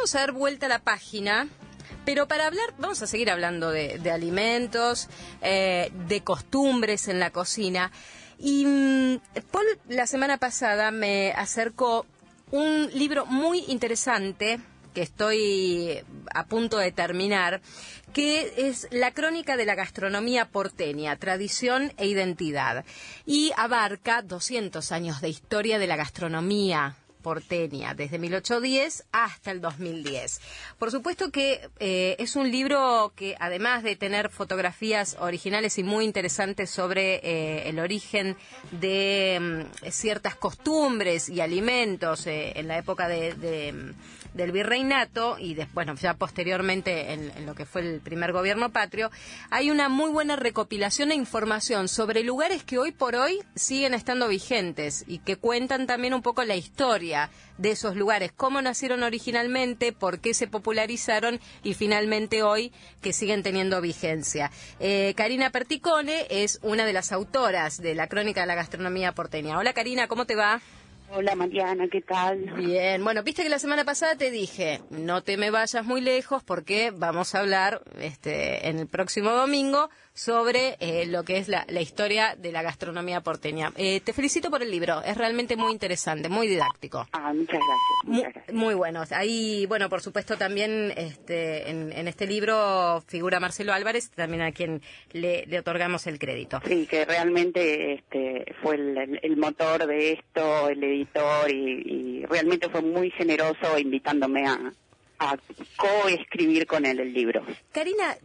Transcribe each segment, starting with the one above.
vamos a dar vuelta a la página, pero para hablar, vamos a seguir hablando de alimentos, de costumbres en la cocina. Y Paul, la semana pasada me acercó un libro muy interesante que estoy a punto de terminar, que es La crónica de la gastronomía porteña, tradición e identidad, y abarca 200 años de historia de la gastronomía porteña, desde 1810 hasta el 2010. Por supuesto que es un libro que, además de tener fotografías originales y muy interesantes sobre el origen de ciertas costumbres y alimentos en la época del virreinato y después, bueno, ya posteriormente en lo que fue el primer gobierno patrio, hay una muy buena recopilación e información sobre lugares que hoy por hoy siguen estando vigentes y que cuentan también un poco la historia de esos lugares, cómo nacieron originalmente, por qué se popularizaron y finalmente hoy que siguen teniendo vigencia. Karina Perticone es una de las autoras de La crónica de la gastronomía porteña. Hola Karina, ¿cómo te va? Hola Mariana, ¿qué tal? Bien, bueno, viste que la semana pasada te dije, no te me vayas muy lejos porque vamos a hablar en el próximo domingo sobre lo que es la historia de la gastronomía porteña. Te felicito por el libro, es realmente muy interesante, muy didáctico. Muchas gracias. Muchas gracias. Muy bueno. Ahí, bueno, por supuesto también en este libro figura Marcelo Álvarez, también a quien le otorgamos el crédito. Sí, que realmente fue el motor de esto, el editor, y realmente fue muy generoso invitándome a coescribir con él el libro. Karina,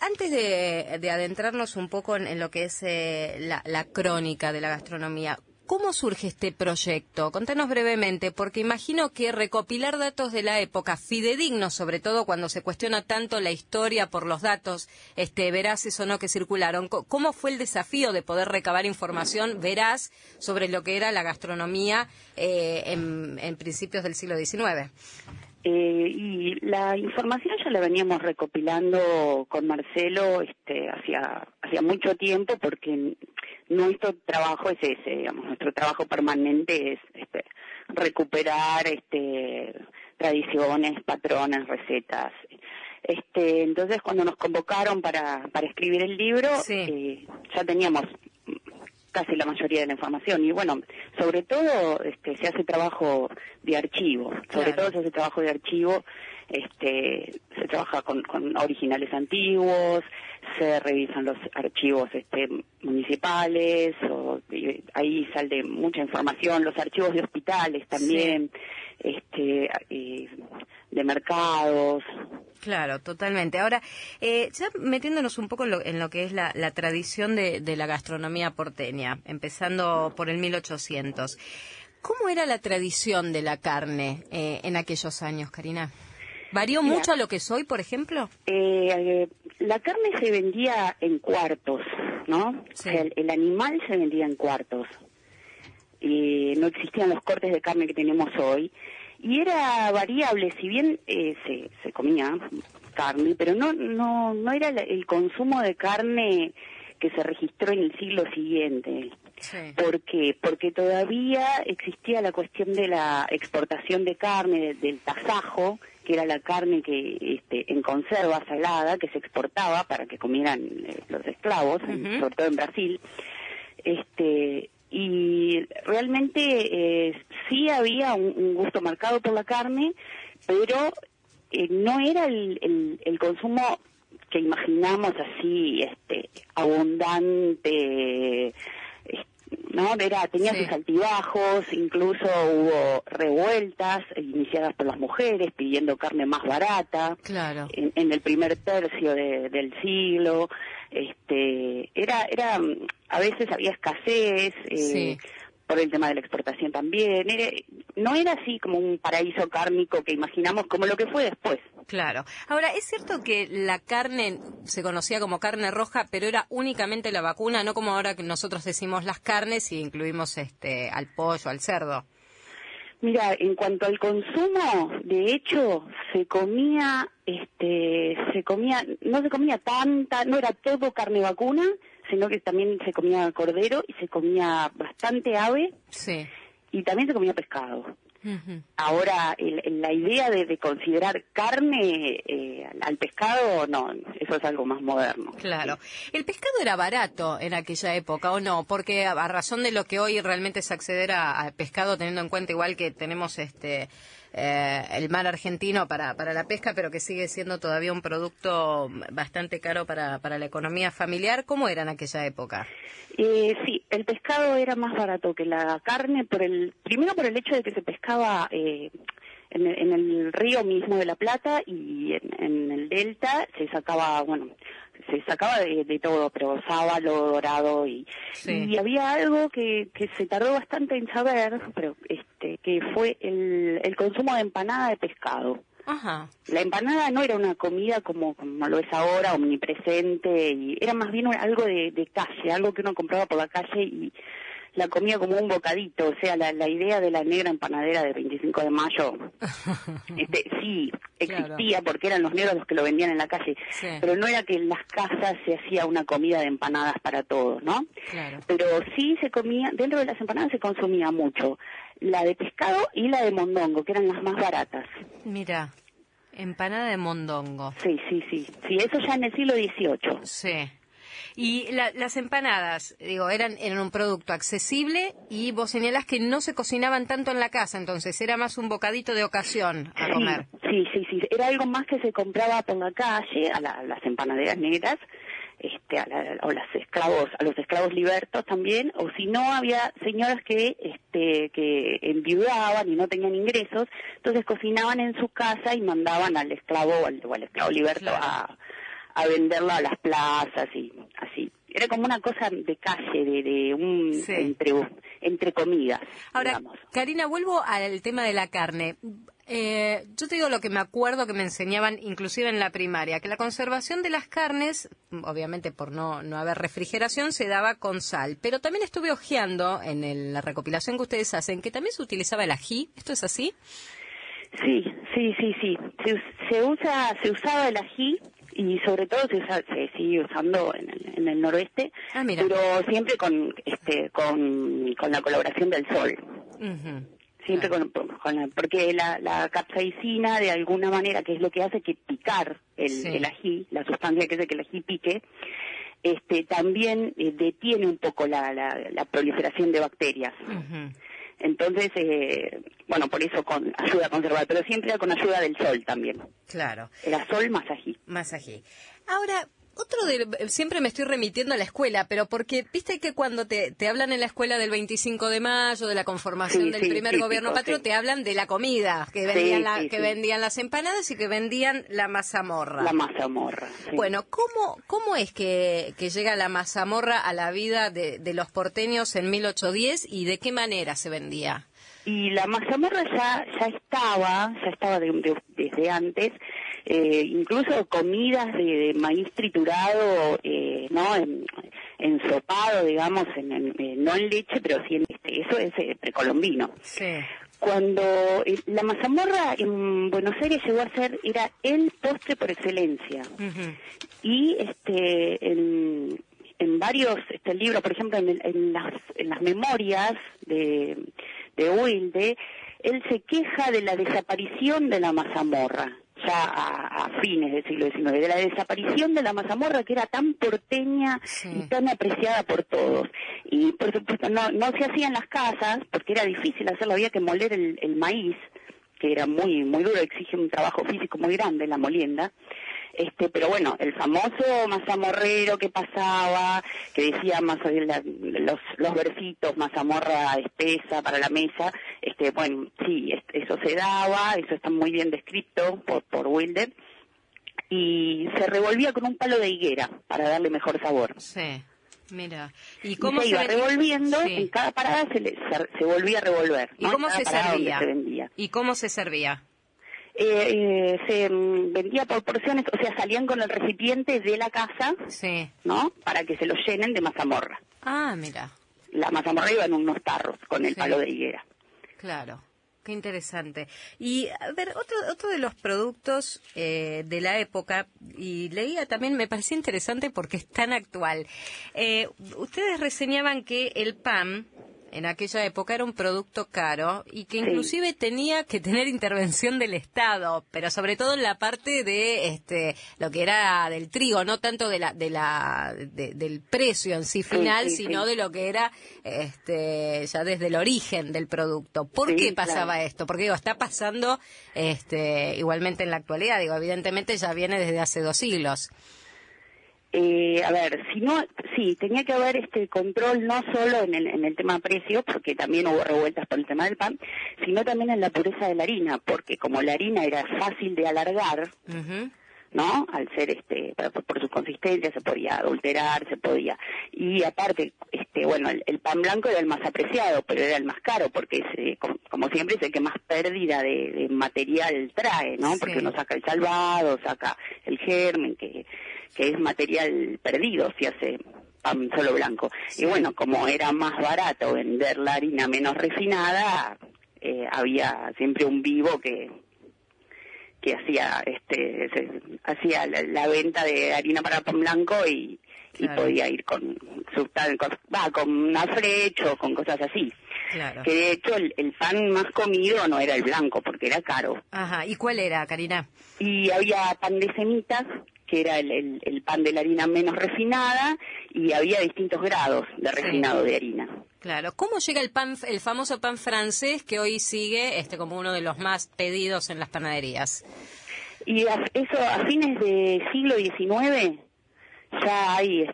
antes de adentrarnos un poco en lo que es la crónica de la gastronomía, ¿cómo surge este proyecto? Contanos brevemente, porque imagino que recopilar datos de la época, fidedignos, sobre todo cuando se cuestiona tanto la historia por los datos veraces o no que circularon, ¿cómo fue el desafío de poder recabar información veraz sobre lo que era la gastronomía en principios del siglo XIX? Y la información ya la veníamos recopilando con Marcelo hacía mucho tiempo, porque nuestro trabajo es ese, digamos, nuestro trabajo permanente es recuperar tradiciones, patrones, recetas. Entonces cuando nos convocaron para escribir el libro, sí, ya teníamos casi la mayoría de la información, y bueno, sobre todo se hace trabajo de archivo, sobre todo se hace trabajo de archivo, se trabaja con originales antiguos, se revisan los archivos municipales, ahí sale mucha información, los archivos de hospitales también, de mercados. Claro, totalmente. Ahora, ya metiéndonos un poco en lo que es la tradición de la gastronomía porteña, empezando por el 1800. ¿Cómo era la tradición de la carne en aquellos años, Karina? ¿Varió mucho a lo que es hoy, por ejemplo? La carne se vendía en cuartos, ¿no? Sí. O sea, el animal se vendía en cuartos. No existían los cortes de carne que tenemos hoy. Y era variable, si bien se comía carne, pero no era el consumo de carne que se registró en el siglo siguiente. Sí. ¿Por qué? Porque todavía existía la cuestión de la exportación de carne, del tasajo, que era la carne que en conserva salada, que se exportaba para que comieran los esclavos, sobre todo en Brasil. Y realmente sí había un gusto marcado por la carne, pero no era el consumo que imaginamos así, abundante, ¿no? Tenía sus altibajos, incluso hubo revueltas iniciadas por las mujeres pidiendo carne más barata. Claro. En el primer tercio del siglo, era a veces había escasez, por el tema de la exportación también. No era así como un paraíso kármico que imaginamos, como lo que fue después. Claro. Ahora, ¿es cierto que la carne se conocía como carne roja, pero era únicamente la vacuna, no como ahora que nosotros decimos las carnes y incluimos al pollo, al cerdo? Mira, en cuanto al consumo, de hecho, no se comía tanta, no era todo carne vacuna, sino que también se comía cordero y se comía bastante ave. Sí. Y también se comía pescado. Ahora, la idea de considerar carne al pescado, no, eso es algo más moderno. Claro. ¿El pescado era barato en aquella época o no? Porque a razón de lo que hoy realmente es acceder a pescado, teniendo en cuenta igual que tenemos el mar argentino para la pesca, pero que sigue siendo todavía un producto bastante caro para la economía familiar, ¿cómo era en aquella época? Sí, el pescado era más barato que la carne, primero por el hecho de que se pescaba en el río mismo de La Plata y en el delta se sacaba, de todo, pero sábalo, dorado y había algo que se tardó bastante en saber, pero que fue el consumo de empanada de pescado. Ajá. La empanada no era una comida como lo es ahora, omnipresente, y era más bien algo de calle, algo que uno compraba por la calle y la comía como un bocadito. O sea, la idea de la negra empanadera del 25 de mayo, sí, existía, claro, porque eran los negros los que lo vendían en la calle, sí, pero no era que en las casas se hacía una comida de empanadas para todos, ¿no? Claro. Pero sí se comía, dentro de las empanadas se consumía mucho la de pescado y la de mondongo, que eran las más baratas. Mira, empanada de mondongo. Sí, eso ya en el siglo XVIII. Sí. Y las empanadas, digo, eran un producto accesible y vos señalás que no se cocinaban tanto en la casa, entonces era más un bocadito de ocasión a comer. Sí, era algo más que se compraba por la calle, a las empanaderas negras, a los esclavos libertos también, o si no había señoras que enviudaban y no tenían ingresos, entonces cocinaban en su casa y mandaban al esclavo o al esclavo liberto, claro, a venderla a las plazas y así. Era como una cosa de calle, sí, entre comidas. Ahora, digamos. Karina, vuelvo al tema de la carne. Yo te digo lo que me acuerdo que me enseñaban inclusive en la primaria, que la conservación de las carnes, obviamente por no haber refrigeración, se daba con sal. Pero también estuve hojeando en la recopilación que ustedes hacen, que también se utilizaba el ají. ¿Esto es así? Sí. Se usaba el ají. Y sobre todo se sigue usando en el noroeste, pero siempre con la colaboración del sol. Siempre porque la capsaicina, de alguna manera, que es lo que hace que picar el ají, la sustancia que hace que el ají pique, también detiene un poco la proliferación de bacterias. Entonces, por eso ayuda a conservar, pero siempre con ayuda del sol también. Claro. Era sol más ají. Más ají. Ahora, siempre me estoy remitiendo a la escuela, pero porque viste que cuando te hablan en la escuela del 25 de mayo, de la conformación del primer gobierno patrio, te hablan de la comida, que vendían las empanadas y que vendían la mazamorra. La mazamorra, sí. Bueno, ¿cómo es que llega la mazamorra a la vida de los porteños en 1810 y de qué manera se vendía? Y la mazamorra ya estaba desde antes. Incluso comidas de maíz triturado, ensopado, digamos, no en leche, pero sí eso es precolombino. Sí. Cuando la mazamorra en Buenos Aires llegó a era el postre por excelencia. Y en varios libros, por ejemplo, en las memorias de Wilde, él se queja de la desaparición de la mazamorra, ya a fines del siglo XIX, de la desaparición de la mazamorra, que era tan porteña y tan apreciada por todos. Y por supuesto no se hacía en las casas, porque era difícil hacerlo, había que moler el maíz, que era muy muy duro, exige un trabajo físico muy grande la molienda. Pero bueno, el famoso mazamorrero que pasaba, que decía más los versitos, mazamorra espesa para la mesa, eso se daba, eso está muy bien descrito por Wilder, y se revolvía con un palo de higuera para darle mejor sabor. Sí, mira. ¿Y cómo se iba revolviendo? En cada parada se volvía a revolver. ¿Y cómo se servía? Se vendía. ¿Y cómo se servía? Se vendía por porciones, o sea, salían con el recipiente de la casa, ¿no? Para que se lo llenen de mazamorra. Ah, mira. La mazamorra iba en unos tarros con el palo de higuera. Claro, qué interesante. Y, a ver, otro de los productos de la época, y leía también, me parecía interesante porque es tan actual. Ustedes reseñaban que el pan en aquella época era un producto caro y que inclusive tenía que tener intervención del Estado, pero sobre todo en la parte de lo que era del trigo, no tanto del precio en sí final, sino de lo que era ya desde el origen del producto. ¿Por qué pasaba esto? Porque está pasando igualmente en la actualidad, evidentemente ya viene desde hace 2 siglos. A ver, tenía que haber control no solo en el tema precios, porque también hubo revueltas por el tema del pan, sino también en la pureza de la harina, porque como la harina era fácil de alargar, ¿no? Al ser por su consistencia se podía adulterar, y aparte el pan blanco era el más apreciado, pero era el más caro porque como siempre es el que más pérdida de material trae, ¿no? Porque uno saca el salvado, saca el germen, que es material perdido si hace pan solo blanco. Y bueno, como era más barato vender la harina menos refinada, había siempre un vivo que hacía hacía la venta de harina para pan blanco y podía ir con una frecha o con cosas así. Claro. Que de hecho el pan más comido no era el blanco porque era caro. Ajá. ¿Y cuál era, Karina? Y había pan de semitas, que era el pan de la harina menos refinada, y había distintos grados de refinado de harina. Claro. ¿Cómo llega el famoso pan francés que hoy sigue como uno de los más pedidos en las panaderías? Y eso a fines de siglo XIX ya hay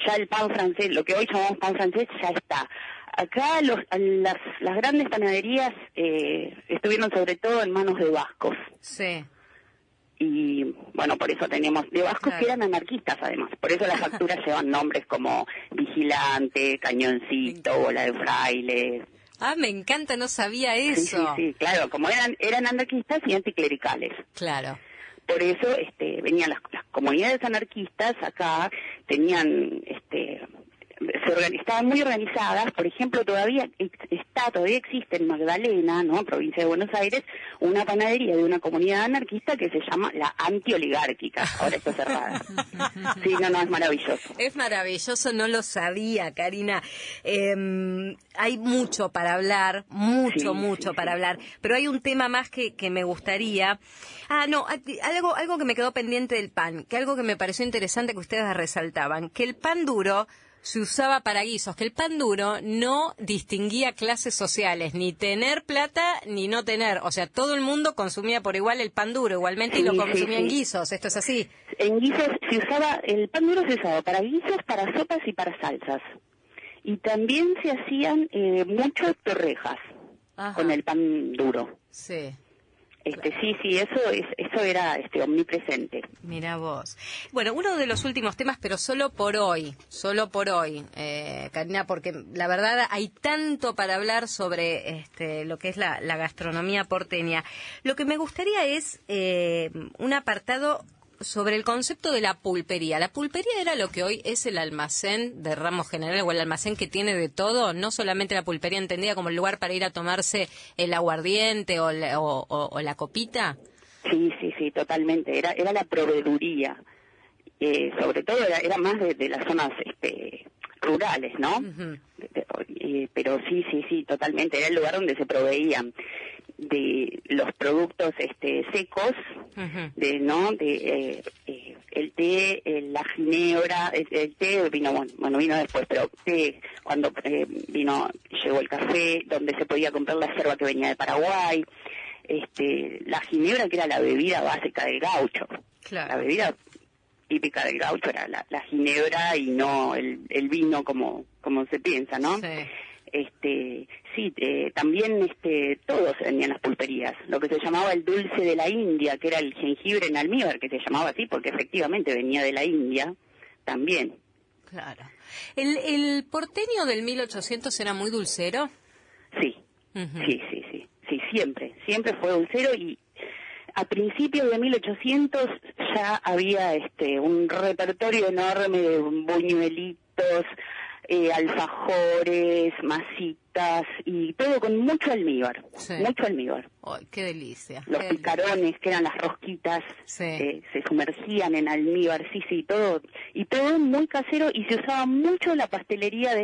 ya el pan francés, lo que hoy llamamos pan francés, ya está. Acá las grandes panaderías estuvieron sobre todo en manos de vascos. Sí. Y bueno, por eso teníamos de vascos que eran anarquistas además, por eso las facturas llevan nombres como Vigilante, Cañoncito, Bola de Fraile. Ah, me encanta, no sabía eso. Sí, claro, como eran anarquistas y anticlericales. Claro. Por eso venían las comunidades anarquistas acá, tenían estaban muy organizadas. Por ejemplo, todavía existe en Magdalena, ¿no?, provincia de Buenos Aires, una panadería de una comunidad anarquista que se llama la Antioligárquica. Ahora está cerrada. Sí, no, es maravilloso. Es maravilloso, no lo sabía, Karina. Hay mucho para hablar, mucho para hablar, pero hay un tema más que me gustaría. Algo que me quedó pendiente del pan, que algo que me pareció interesante que ustedes resaltaban, que el pan duro se usaba para guisos, que el pan duro no distinguía clases sociales, ni tener plata ni no tener. O sea, todo el mundo consumía por igual el pan duro, igualmente, y lo consumía en guisos. ¿Esto es así? En guisos el pan duro se usaba para guisos, para sopas y para salsas. Y también se hacían muchas torrejas con el pan duro. Sí. Eso era omnipresente. Mira vos. Bueno, uno de los últimos temas, pero solo por hoy, Karina, porque la verdad hay tanto para hablar sobre lo que es la gastronomía porteña. Lo que me gustaría es un apartado sobre el concepto de la pulpería. La pulpería era lo que hoy es el almacén de Ramos General, o el almacén que tiene de todo, no solamente la pulpería entendida como el lugar para ir a tomarse el aguardiente o la copita. Sí, totalmente. Era la proveeduría. Sobre todo era más de las zonas rurales, ¿no? Uh-huh. Pero sí, totalmente. Era el lugar donde se proveían de los productos secos, uh-huh, el té, la ginebra, el té vino después, pero té, cuando llegó el café, donde se podía comprar la yerba que venía de Paraguay, la ginebra, que era la bebida básica del gaucho. Claro. La bebida típica del gaucho era la ginebra y no el vino como se piensa, ¿no? Sí. También todos vendían las pulperías, lo que se llamaba el dulce de la India, que era el jengibre en almíbar, que se llamaba así porque efectivamente venía de la India también. Claro. ¿El porteño del 1800 era muy dulcero? Sí, uh-huh, sí, siempre fue dulcero, y a principios de 1800 ya había un repertorio enorme de buñuelitos, alfajores, masitas, y todo con mucho almíbar. ¡Ay, qué delicia! Los picarones, que eran las rosquitas, se sumergían en almíbar, todo. Y todo muy casero, y se usaba mucho la pastelería de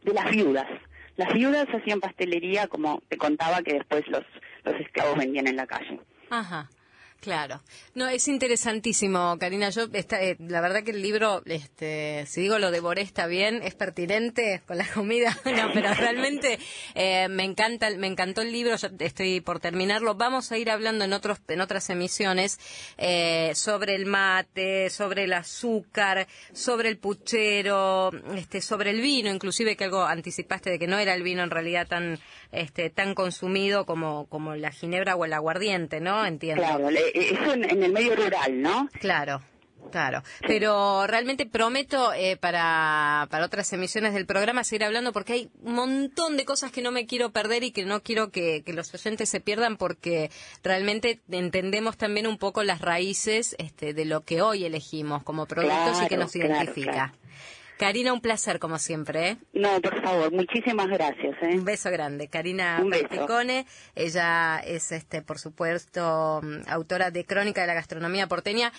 de las viudas. Las viudas hacían pastelería, como te contaba, que después los esclavos vendían en la calle. Ajá. Claro. No, es interesantísimo, Karina. Yo, la verdad que el libro, si digo lo devoré está bien, es pertinente con la comida. No, pero realmente me encantó el libro. Yo estoy por terminarlo. Vamos a ir hablando en otras emisiones sobre el mate, sobre el azúcar, sobre el puchero, sobre el vino, inclusive que algo anticipaste de que no era el vino en realidad tan consumido como la ginebra o el aguardiente, ¿no? Entiendo. Claro, eso en el medio rural, ¿no? Claro. Pero realmente prometo para otras emisiones del programa seguir hablando porque hay un montón de cosas que no me quiero perder y que no quiero que los oyentes se pierdan porque realmente entendemos también un poco las raíces de lo que hoy elegimos como productos y que nos identifica. Claro. Karina, un placer como siempre, ¿eh? No, por favor, muchísimas gracias, ¿eh? Un beso grande. Karina Perticone, ella es, por supuesto, autora de Crónica de la Gastronomía Porteña.